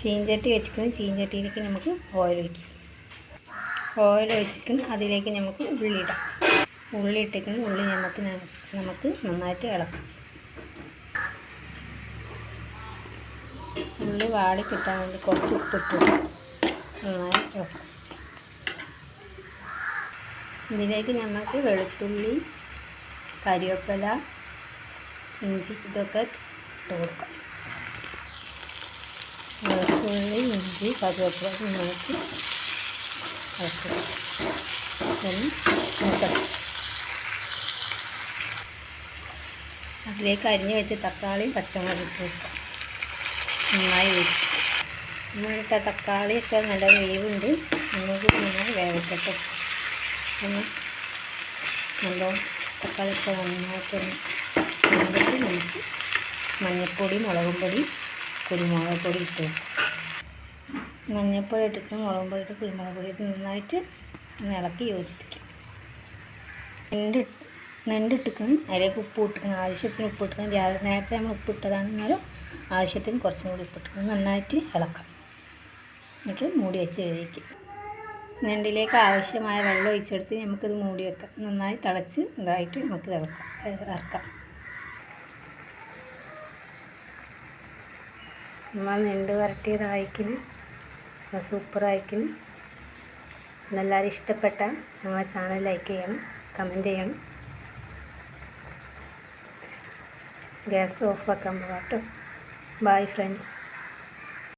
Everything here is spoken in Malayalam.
ചീഞ്ചട്ടി വെച്ചിട്ട് ചീഞ്ചട്ടിയിലേക്ക് നമുക്ക് ഓയിൽ ഒഴിക്കും. ഓയിൽ ഒഴിച്ചിട്ട് അതിലേക്ക് നമുക്ക് ഉള്ളി ഇടാം. ഉള്ളി ഇട്ടിട്ട് ഉള്ളി നമുക്ക് നന്നായിട്ട് ഇളക്കാം. ഉള്ളി വാടി കിട്ടാൻ വേണ്ടി കുറച്ച് ഉപ്പിട്ട് നന്നായി ഇളക്കാം. ഇതിലേക്ക് നമുക്ക് വെളുത്തുള്ളി, കരിവേപ്പില, ഇഞ്ചി ഇതൊക്കെ ഇട്ട് കൊടുക്കാം. വെളുത്തുള്ളി, ഇഞ്ചി, കരിവേപ്പില നമുക്ക് ഇളക്കുക. അതിലേക്ക് അരിഞ്ഞ് വെച്ച് തക്കാളിയും പച്ചമുളകും ഇട്ട് കൊടുക്കാം. നന്നായി വേവിക്കും. നമ്മളിട്ട തക്കാളിയൊക്കെ നല്ല വേവുണ്ട്. നമുക്ക് നന്നായി വേവിക്കട്ടെ. നല്ലോണം തക്കാളിയൊക്കെ നന്നായിട്ട് വെന്തിട്ട് നമുക്ക് മഞ്ഞൾപ്പൊടി, മുളകും പൊടി, കുരുമുളക് പൊടി ഇട്ട് മഞ്ഞൾപ്പൊടി ഇട്ടിട്ട് മുളകും പൊടി ഇട്ട് കുരുമുളക് പൊടി ഇട്ട് നന്നായിട്ട് ഇളക്കി യോജിപ്പിക്കും. നെണ്ടിട്ടിക്കണം. അതിലേക്ക് ഉപ്പ് ഇട്ടിക്കണം. ആവശ്യത്തിന് ഉപ്പ് ഇട്ടിക്കണം. നേരത്തെ നമ്മൾ ഉപ്പ് ഇട്ടതാണ്. എന്നാലും ആവശ്യത്തിന് കുറച്ചും കൂടി ഉപ്പിട്ടിക്കണം. നന്നായിട്ട് ഇളക്കാം. എന്നിട്ട് മൂടി വെച്ച് വേവിക്കും. നെണ്ടിലേക്ക് ആവശ്യമായ വെള്ളം ഒഴിച്ചെടുത്ത് നമുക്കിത് മൂടി വെക്കാം. നന്നായി തിളച്ച് ഇതായിട്ട് നമുക്ക് ഇറക്കാം. നമ്മൾ നെണ്ട് വരട്ടിയതായിക്കിന് സൂപ്പറായിക്കിന്. എല്ലാവരും ഇഷ്ടപ്പെട്ടാൽ ഞങ്ങളെ ചാനൽ ലൈക്ക് ചെയ്യണം, കമൻറ്റ് ചെയ്യണം. ഗ്യാസ് ഓഫ് ആക്കാൻ പോകാം കേട്ടോ. Bye friends.